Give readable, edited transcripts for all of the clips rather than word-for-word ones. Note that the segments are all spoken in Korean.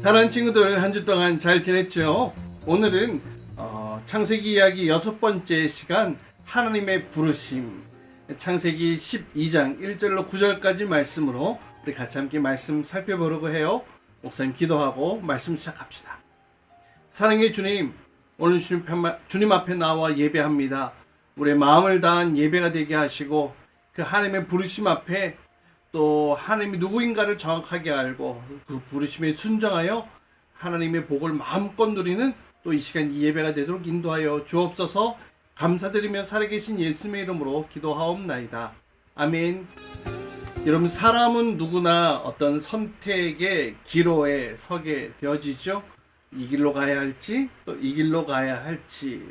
사랑하는 친구들, 한 주 동안 잘 지냈죠? 오늘은 창세기 이야기 6번째 시간, 하나님의 부르심, 창세기 12장 1절로 9절까지 말씀으로 우리 같이 함께 말씀 살펴보려고 해요. 목사님 기도하고 말씀 시작합시다. 사랑의 주님, 오늘 주님 앞에 나와 예배합니다. 우리의 마음을 다한 예배가 되게 하시고, 그 하나님의 부르심 앞에 또 하나님이 누구인가를 정확하게 알고 그 부르심에 순종하여 하나님의 복을 마음껏 누리는 또 이 시간 이 예배가 되도록 인도하여 주옵소서. 감사드리며 살아계신 예수님의 이름으로 기도하옵나이다. 아멘. 여러분, 사람은 누구나 어떤 선택의 기로에 서게 되어지죠. 이 길로 가야 할지 또 이 길로 가야 할지,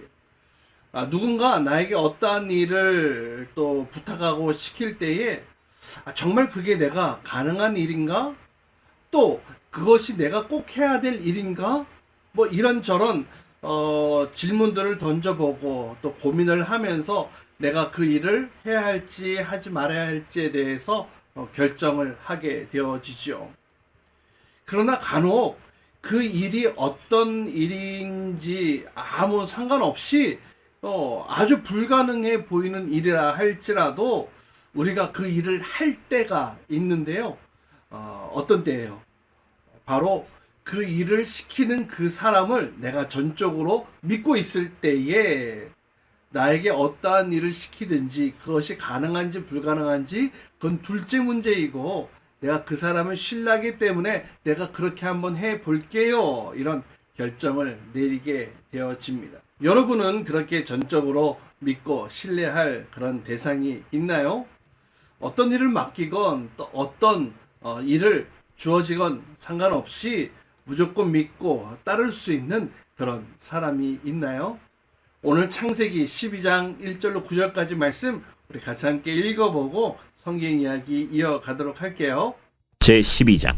누군가 나에게 어떠한 일을 또 부탁하고 시킬 때에 정말 그게 내가 가능한 일인가? 또 그것이 내가 꼭 해야 될 일인가? 뭐 이런저런 질문들을 던져보고 또 고민을 하면서 내가 그 일을 해야 할지 하지 말아야 할지에 대해서 결정을 하게 되어지죠. 그러나 간혹 그 일이 어떤 일인지 아무 상관없이 아주 불가능해 보이는 일이라 할지라도 우리가 그 일을 할 때가 있는데요. 어떤 때예요? 바로 그 일을 시키는 그 사람을 내가 전적으로 믿고 있을 때에 나에게 어떠한 일을 시키든지 그것이 가능한지 불가능한지 그건 둘째 문제이고, 내가 그 사람을 신뢰하기 때문에 내가 그렇게 한번 해볼게요, 이런 결정을 내리게 되어집니다. 여러분은 그렇게 전적으로 믿고 신뢰할 그런 대상이 있나요? 어떤 일을 맡기건 또 어떤 일을 주어지건 상관없이 무조건 믿고 따를 수 있는 그런 사람이 있나요? 오늘 창세기 12장 1절로 9절까지 말씀 우리 같이 함께 읽어보고 성경 이야기 이어가도록 할게요. 제12장.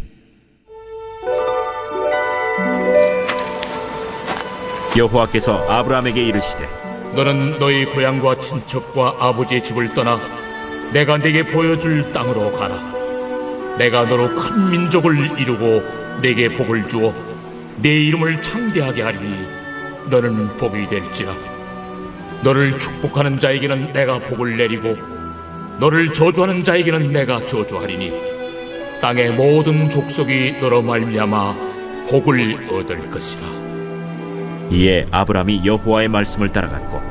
여호와께서 아브라함에게 이르시되, 너는 너희 고향과 친척과 아버지의 집을 떠나 내가 네게 보여줄 땅으로 가라. 내가 너로 큰 민족을 이루고 네게 복을 주어 네 이름을 창대하게 하리니 너는 복이 될지라. 너를 축복하는 자에게는 내가 복을 내리고 너를 저주하는 자에게는 내가 저주하리니 땅의 모든 족속이 너로 말미암아 복을 얻을 것이라. 이에 아브라함이 여호와의 말씀을 따라갔고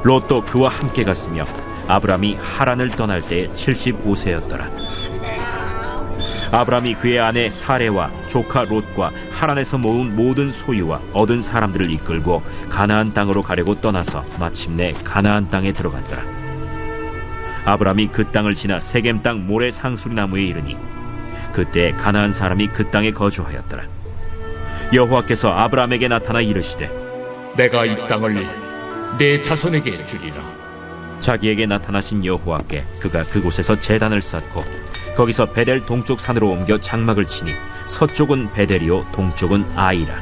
롯도 그와 함께 갔으며 아브라함이 하란을 떠날 때에 75세였더라. 아브라함이 그의 아내 사레와 조카 롯과 하란에서 모은 모든 소유와 얻은 사람들을 이끌고 가나안 땅으로 가려고 떠나서 마침내 가나안 땅에 들어갔더라. 아브라함이 그 땅을 지나 세겜 땅 모래 상수리 나무에 이르니 그때 가나안 사람이 그 땅에 거주하였더라. 여호와께서 아브라함에게 나타나 이르시되, 내가 이 땅을 내 자손에게 주리라. 자기에게 나타나신 여호와께 그가 그곳에서 제단을 쌓고 거기서 베델 동쪽 산으로 옮겨 장막을 치니 서쪽은 베델이요 동쪽은 아이라.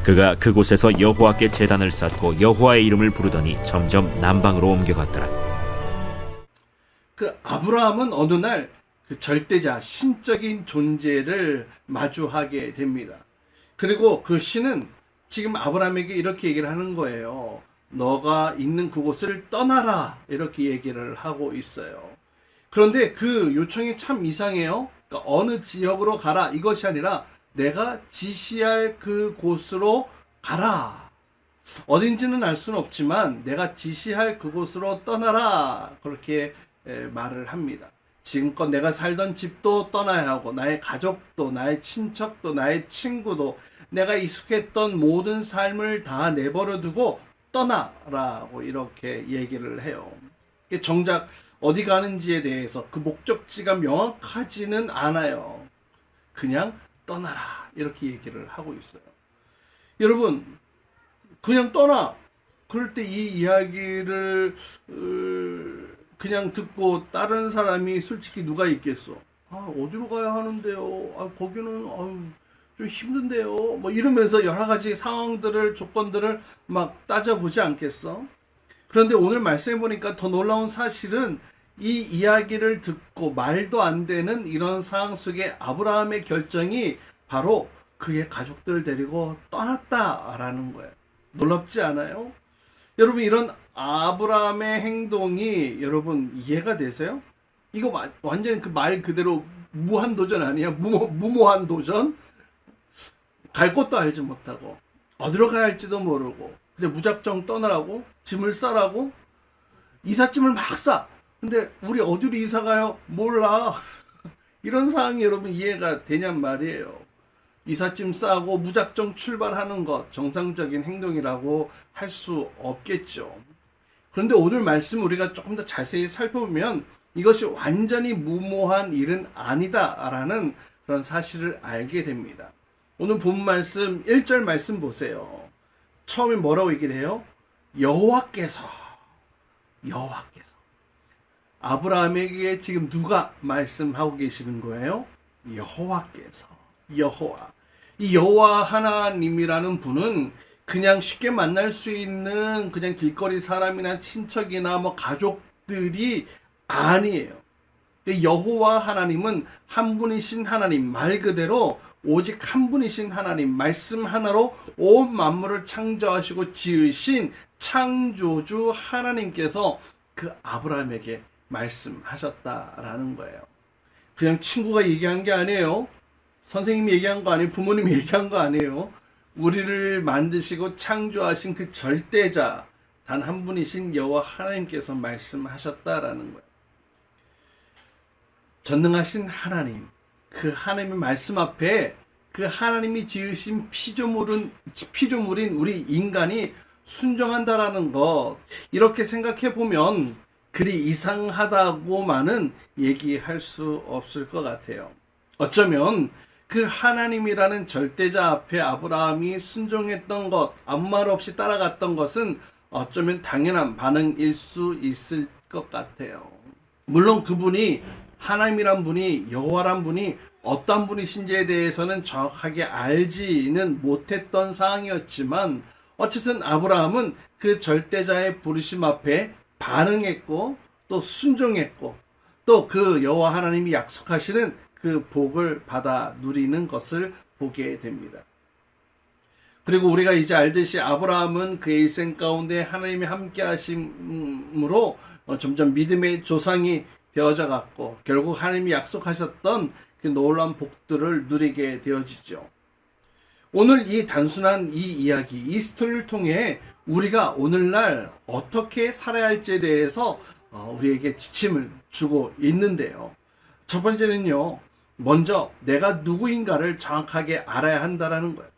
그가 그곳에서 여호와께 제단을 쌓고 여호와의 이름을 부르더니 점점 남방으로 옮겨갔더라. 그 아브라함은 어느 날 그 절대자, 신적인 존재를 마주하게 됩니다. 그리고 그 신은 지금 아브라함에게 이렇게 얘기를 하는 거예요. 너가 있는 그곳을 떠나라, 이렇게 얘기를 하고 있어요. 그런데 그 요청이 참 이상해요. 그러니까 어느 지역으로 가라, 이것이 아니라 내가 지시할 그 곳으로 가라. 어딘지는 알 수는 없지만 내가 지시할 그곳으로 떠나라, 그렇게 말을 합니다. 지금껏 내가 살던 집도 떠나야 하고 나의 가족도 나의 친척도 나의 친구도 내가 익숙했던 모든 삶을 다 내버려 두고 떠나라고 이렇게 얘기를 해요. 정작 어디 가는지에 대해서 그 목적지가 명확하지는 않아요. 그냥 떠나라, 이렇게 얘기를 하고 있어요. 여러분, 그냥 떠나, 그럴 때 이 이야기를 그냥 듣고 다른 사람이 솔직히 누가 있겠어? 어디로 가야 하는데요? 거기는 좀 힘든데요? 뭐 이러면서 여러 가지 상황들을, 조건들을 막 따져보지 않겠어? 그런데 오늘 말씀해 보니까 더 놀라운 사실은 이 이야기를 듣고 말도 안 되는 이런 상황 속에 아브라함의 결정이 바로 그의 가족들을 데리고 떠났다라는 거예요. 놀랍지 않아요? 여러분, 이런 아브라함의 행동이 여러분 이해가 되세요? 이거 완전히 그 말 그대로 무한도전 아니야? 무모한 도전? 갈 곳도 알지 못하고 어디로 가야 할지도 모르고 그냥 무작정 떠나라고? 짐을 싸라고? 이삿짐을 막 싸! 근데 우리 어디로 이사 가요? 몰라. 이런 상황이 여러분 이해가 되냔 말이에요. 이삿짐 싸고 무작정 출발하는 것 정상적인 행동이라고 할 수 없겠죠. 그런데 오늘 말씀 우리가 조금 더 자세히 살펴보면 이것이 완전히 무모한 일은 아니다라는 그런 사실을 알게 됩니다. 오늘 본 말씀 1절 말씀 보세요. 처음에 뭐라고 얘기를 해요? 여호와께서 아브라함에게 지금 누가 말씀하고 계시는 거예요? 여호와께서. 여호와. 이 여호와 하나님이라는 분은 그냥 쉽게 만날 수 있는 그냥 길거리 사람이나 친척이나 뭐 가족들이 아니에요. 여호와 하나님은 한 분이신 하나님, 말 그대로 오직 한 분이신 하나님, 말씀 하나로 온 만물을 창조하시고 지으신 창조주 하나님께서 그 아브라함에게 말씀하셨다라는 거예요. 그냥 친구가 얘기한 게 아니에요. 선생님이 얘기한 거 아니에요. 부모님이 얘기한 거 아니에요. 우리를 만드시고 창조하신 그 절대자 단 한 분이신 여호와 하나님께서 말씀하셨다라는 거예요. 전능하신 하나님, 그 하나님의 말씀 앞에 그 하나님이 지으신 피조물인 우리 인간이 순종한다라는 것, 이렇게 생각해 보면 그리 이상하다고만은 얘기할 수 없을 것 같아요. 어쩌면 그 하나님이라는 절대자 앞에 아브라함이 순종했던 것, 아무 말 없이 따라갔던 것은 어쩌면 당연한 반응일 수 있을 것 같아요. 물론 그분이 하나님이란 분이, 여호와란 분이 어떤 분이신지에 대해서는 정확하게 알지는 못했던 상황이었지만 어쨌든 아브라함은 그 절대자의 부르심 앞에 반응했고 또 순종했고 또 그 여호와 하나님이 약속하시는 그 복을 받아 누리는 것을 보게 됩니다. 그리고 우리가 이제 알듯이 아브라함은 그의 일생 가운데 하나님이 함께 하심으로 점점 믿음의 조상이 되어져 갔고 결국 하나님이 약속하셨던 그 놀라운 복들을 누리게 되어지죠. 오늘 이 단순한 이 이야기, 이 스토리를 통해 우리가 오늘날 어떻게 살아야 할지에 대해서 우리에게 지침을 주고 있는데요. 첫 번째는요, 먼저 내가 누구인가를 정확하게 알아야 한다는 거예요.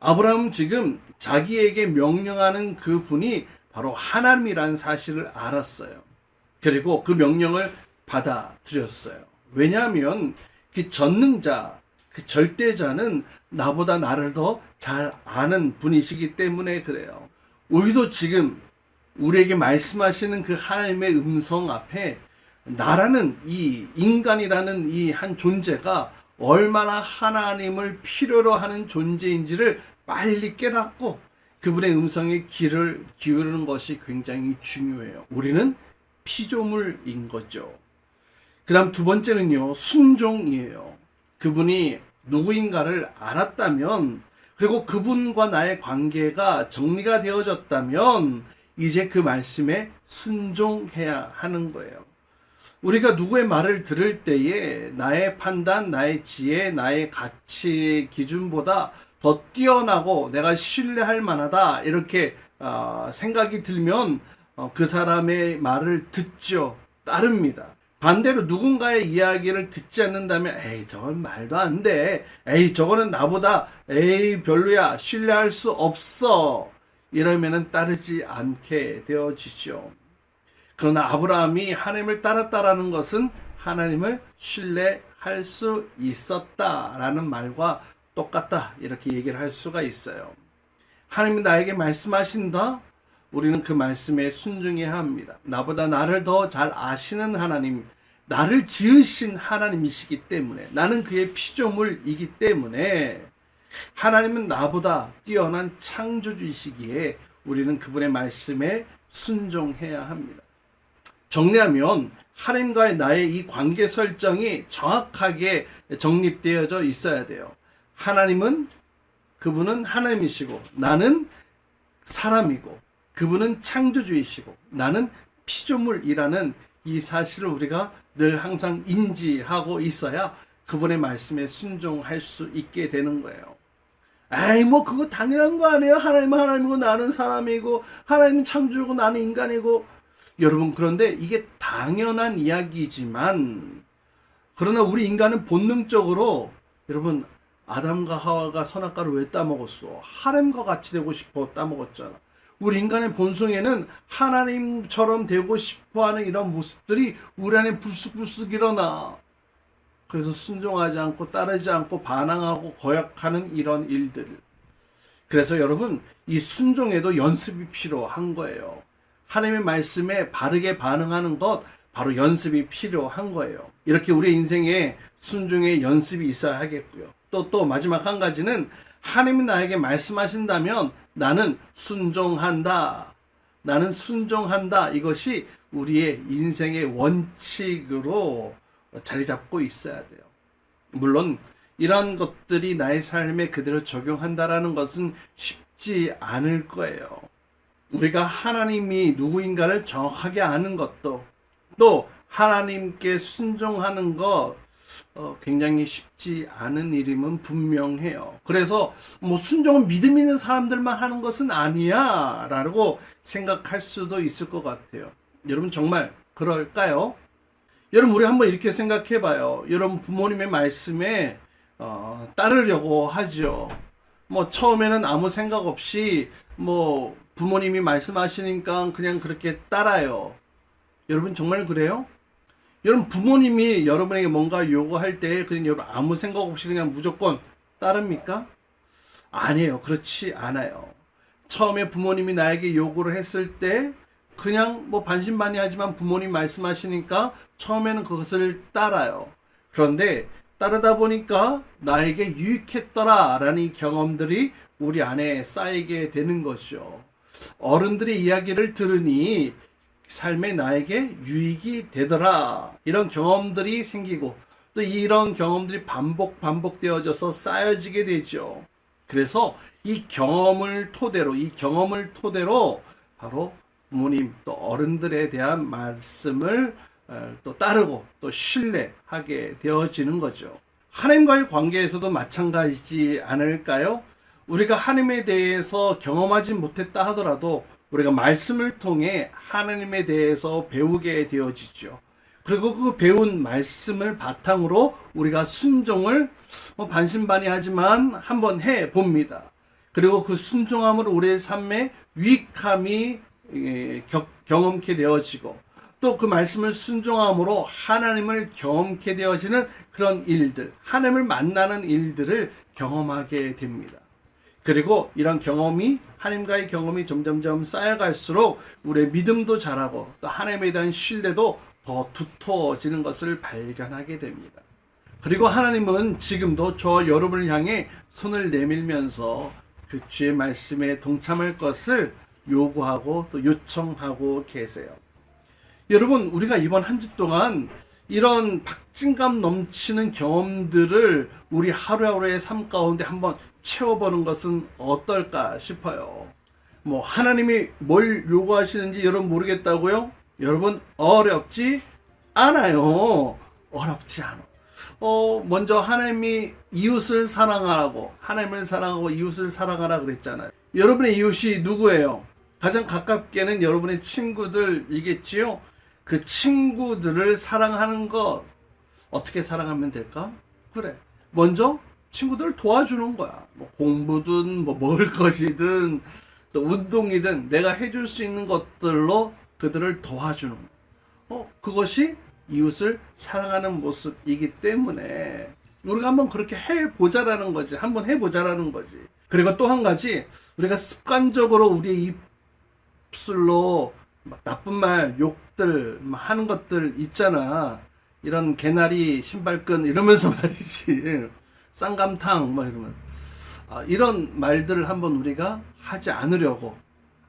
아브라함은 지금 자기에게 명령하는 그 분이 바로 하나님이라는 사실을 알았어요. 그리고 그 명령을 받아들였어요. 왜냐하면 그 전능자, 그 절대자는 나보다 나를 더 잘 아는 분이시기 때문에 그래요. 우리도 지금 우리에게 말씀하시는 그 하나님의 음성 앞에 나라는 이 인간이라는 이 한 존재가 얼마나 하나님을 필요로 하는 존재인지를 빨리 깨닫고 그분의 음성에 귀를 기울이는 것이 굉장히 중요해요. 우리는 피조물인 거죠. 그 다음 두 번째는요, 순종이에요. 그분이 누구인가를 알았다면, 그리고 그분과 나의 관계가 정리가 되어졌다면, 이제 그 말씀에 순종해야 하는 거예요. 우리가 누구의 말을 들을 때에 나의 판단, 나의 지혜, 나의 가치 기준보다 더 뛰어나고 내가 신뢰할 만하다 이렇게 생각이 들면 그 사람의 말을 듣죠. 따릅니다. 반대로 누군가의 이야기를 듣지 않는다면 에이 저건 말도 안 돼. 에이 저거는 나보다 에이 별로야. 신뢰할 수 없어. 이러면은 따르지 않게 되어지죠. 그러나 아브라함이 하나님을 따랐다라는 것은 하나님을 신뢰할 수 있었다라는 말과 똑같다 이렇게 얘기를 할 수가 있어요. 하나님이 나에게 말씀하신다? 우리는 그 말씀에 순종해야 합니다. 나보다 나를 더 잘 아시는 하나님, 나를 지으신 하나님이시기 때문에, 나는 그의 피조물이기 때문에 하나님은 나보다 뛰어난 창조주이시기에 우리는 그분의 말씀에 순종해야 합니다. 정리하면 하나님과의 나의 이 관계 설정이 정확하게 정립되어져 있어야 돼요. 하나님은 그분은 하나님이시고 나는 사람이고 그분은 창조주이시고 나는 피조물이라는 이 사실을 우리가 늘 항상 인지하고 있어야 그분의 말씀에 순종할 수 있게 되는 거예요. 에이 뭐 그거 당연한 거 아니에요? 하나님은 하나님이고 나는 사람이고 하나님은 창조주고 나는 인간이고. 여러분 그런데 이게 당연한 이야기지만 그러나 우리 인간은 본능적으로 여러분 아담과 하와가 선악과를 왜 따먹었어? 하렘과 같이 되고 싶어 따먹었잖아. 우리 인간의 본성에는 하나님처럼 되고 싶어하는 이런 모습들이 우리 안에 불쑥불쑥 일어나. 그래서 순종하지 않고 따르지 않고 반항하고 거역하는 이런 일들. 그래서 여러분 이 순종에도 연습이 필요한 거예요. 하나님의 말씀에 바르게 반응하는 것 바로 연습이 필요한 거예요. 이렇게 우리 인생에 순종의 연습이 있어야 하겠고요. 또 마지막 한 가지는 하나님이 나에게 말씀하신다면 나는 순종한다. 나는 순종한다. 이것이 우리의 인생의 원칙으로 자리 잡고 있어야 돼요. 물론 이러한 것들이 나의 삶에 그대로 적용한다라는 것은 쉽지 않을 거예요. 우리가 하나님이 누구인가를 정확하게 아는 것도 또 하나님께 순종하는 것 굉장히 쉽지 않은 일임은 분명해요. 그래서 뭐 순종은 믿음 있는 사람들만 하는 것은 아니야 라고 생각할 수도 있을 것 같아요. 여러분 정말 그럴까요? 여러분 우리 한번 이렇게 생각해 봐요. 여러분 부모님의 말씀에 따르려고 하죠. 뭐 처음에는 아무 생각 없이 뭐 부모님이 말씀하시니까 그냥 그렇게 따라요. 여러분 정말 그래요? 여러분 부모님이 여러분에게 뭔가 요구할 때 그냥 여러분 아무 생각 없이 그냥 무조건 따릅니까? 아니에요. 그렇지 않아요. 처음에 부모님이 나에게 요구를 했을 때 그냥 뭐 반신반의하지만 부모님 말씀하시니까 처음에는 그것을 따라요. 그런데 따르다 보니까 나에게 유익했더라라는 이 경험들이 우리 안에 쌓이게 되는 거죠. 어른들의 이야기를 들으니 삶에 나에게 유익이 되더라. 이런 경험들이 생기고 또 이런 경험들이 반복되어져서 쌓여지게 되죠. 그래서 이 경험을 토대로 바로 부모님 또 어른들에 대한 말씀을 또 따르고 또 신뢰하게 되어지는 거죠. 하나님과의 관계에서도 마찬가지지 않을까요? 우리가 하나님에 대해서 경험하지 못했다 하더라도 우리가 말씀을 통해 하나님에 대해서 배우게 되어지죠. 그리고 그 배운 말씀을 바탕으로 우리가 순종을 반신반의하지만 한번 해봅니다. 그리고 그 순종함으로 우리의 삶에 유익함이 경험케 되어지고 또 그 말씀을 순종함으로 하나님을 경험케 되어지는 그런 일들, 하나님을 만나는 일들을 경험하게 됩니다. 그리고 이런 경험이 하나님과의 경험이 점점점 쌓여갈수록 우리의 믿음도 자라고 또 하나님에 대한 신뢰도 더 두터워지는 것을 발견하게 됩니다. 그리고 하나님은 지금도 저 여러분을 향해 손을 내밀면서 그 주의 말씀에 동참할 것을 요구하고 또 요청하고 계세요. 여러분 우리가 이번 한 주 동안 이런 박진감 넘치는 경험들을 우리 하루하루의 삶 가운데 한번 채워보는 것은 어떨까 싶어요. 뭐 하나님이 뭘 요구하시는지 여러분 모르겠다고요? 여러분 어렵지 않아요. 어렵지 않아. 먼저 하나님이 이웃을 사랑하라고 하나님을 사랑하고 이웃을 사랑하라 그랬잖아요. 여러분의 이웃이 누구예요? 가장 가깝게는 여러분의 친구들이겠지요. 그 친구들을 사랑하는 것 어떻게 사랑하면 될까? 그래 먼저 친구들을 도와주는 거야. 뭐 공부든 뭐 먹을 것이든 또 운동이든 내가 해줄 수 있는 것들로 그들을 도와주는 거. 그것이 이웃을 사랑하는 모습이기 때문에 우리가 한번 그렇게 해보자라는 거지. 한번 해보자라는 거지. 그리고 또 한 가지 우리가 습관적으로 우리의 입술로 막 나쁜 말, 욕들 하는 것들 있잖아. 이런 개나리, 신발끈 이러면서 말이지. 쌍감탕 뭐 이러면 이런 말들을 한번 우리가 하지 않으려고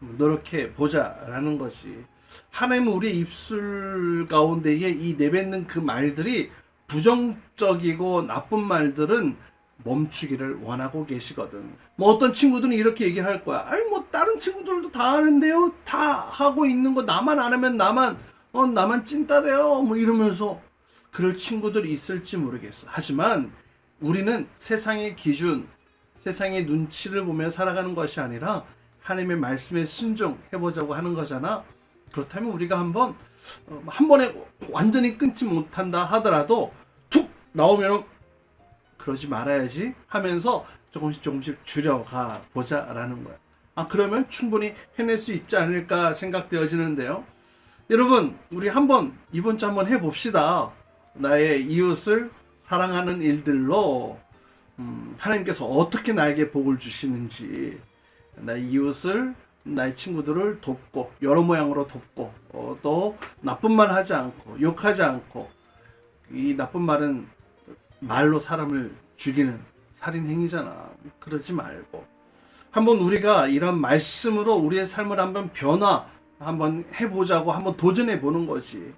노력해 보자라는 것이 하나님은 우리 입술 가운데에 이 내뱉는 그 말들이 부정적이고 나쁜 말들은 멈추기를 원하고 계시거든. 뭐 어떤 친구들은 이렇게 얘기를 할 거야. 아니 뭐 다른 친구들도 다 하는데요. 다 하고 있는 거 나만 안 하면 나만 찐따돼요. 뭐 이러면서 그럴 친구들이 있을지 모르겠어. 하지만 우리는 세상의 기준, 세상의 눈치를 보며 살아가는 것이 아니라 하나님의 말씀에 순종해보자고 하는 거잖아. 그렇다면 우리가 한 번에 완전히 끊지 못한다 하더라도 툭 나오면 그러지 말아야지 하면서 조금씩 줄여가 보자라는 거야. 그러면 충분히 해낼 수 있지 않을까 생각되어지는데요. 여러분, 우리 이번 주 한번 해봅시다. 나의 이웃을 사랑하는 일들로 하나님께서 어떻게 나에게 복을 주시는지, 나의 이웃을, 나의 친구들을 돕고 여러 모양으로 돕고 또 나쁜 말 하지 않고 욕하지 않고, 이 나쁜 말은 말로 사람을 죽이는 살인 행위잖아. 그러지 말고 한번 우리가 이런 말씀으로 우리의 삶을 한번 해보자고 한번 도전해 보는 거지.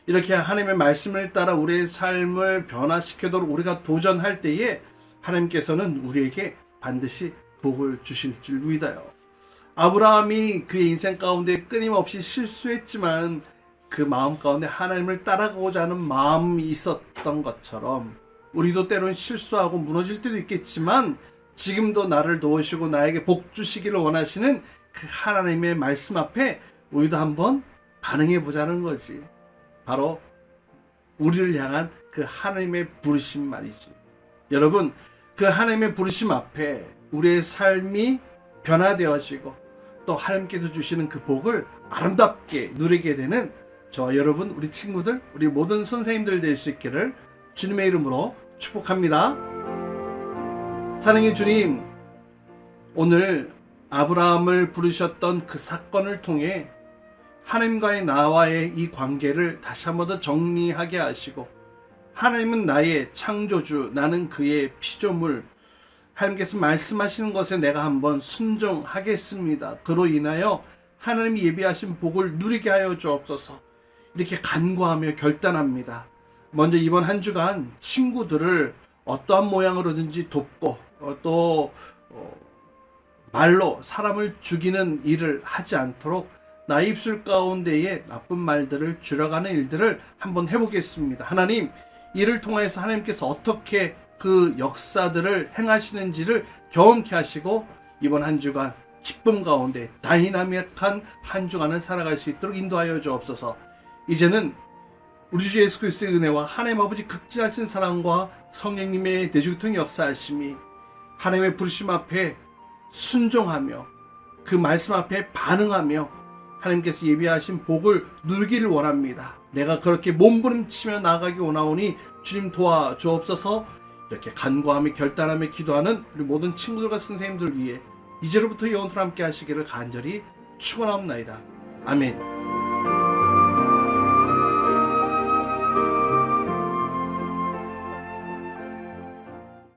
이렇게 하나님의 말씀을 따라 우리의 삶을 변화시키도록 우리가 도전할 때에 하나님께서는 우리에게 반드시 복을 주실 줄 믿어요. 아브라함이 그의 인생 가운데 끊임없이 실수했지만 그 마음 가운데 하나님을 따라가고자 하는 마음이 있었던 것처럼 우리도 때론 실수하고 무너질 때도 있겠지만 지금도 나를 도우시고 나에게 복 주시기를 원하시는 그 하나님의 말씀 앞에 우리도 한번 반응해 보자는 거지. 바로 우리를 향한 그 하나님의 부르심 말이지. 여러분, 그 하나님의 부르심 앞에 우리의 삶이 변화되어지고 또 하나님께서 주시는 그 복을 아름답게 누리게 되는 저와 여러분, 우리 친구들, 우리 모든 선생님들 될 수 있기를 주님의 이름으로 축복합니다. 사랑의 주님, 오늘 아브라함을 부르셨던 그 사건을 통해 하나님과의 나와의 이 관계를 다시 한번 더 정리하게 하시고, 하나님은 나의 창조주, 나는 그의 피조물, 하나님께서 말씀하시는 것에 내가 한번 순종하겠습니다. 그로 인하여 하나님이 예비하신 복을 누리게 하여 주옵소서. 이렇게 간구하며 결단합니다. 먼저 이번 한 주간 친구들을 어떠한 모양으로든지 돕고 또 말로 사람을 죽이는 일을 하지 않도록 나의 입술 가운데에 나쁜 말들을 줄여가는 일들을 한번 해보겠습니다. 하나님, 이를 통해서 하나님께서 어떻게 그 역사들을 행하시는지를 경험케 하시고 이번 한 주간 기쁨 가운데 다이나믹한 한 주간을 살아갈 수 있도록 인도하여 주옵소서. 이제는 우리 주 예수 그리스도의 은혜와 하나님 아버지 극진하신 사랑과 성령님의 내주교통 역사하심이 하나님의 부르심 앞에 순종하며 그 말씀 앞에 반응하며 하나님께서 예비하신 복을 누리기를 원합니다. 내가 그렇게 몸부림치며 나아가기 원하오니 주님 도와주옵소서. 이렇게 간구하며 결단하며 기도하는 우리 모든 친구들과 선생님들 위해 이제로부터 영원토록 함께 하시기를 간절히 축원하옵나이다. 아멘.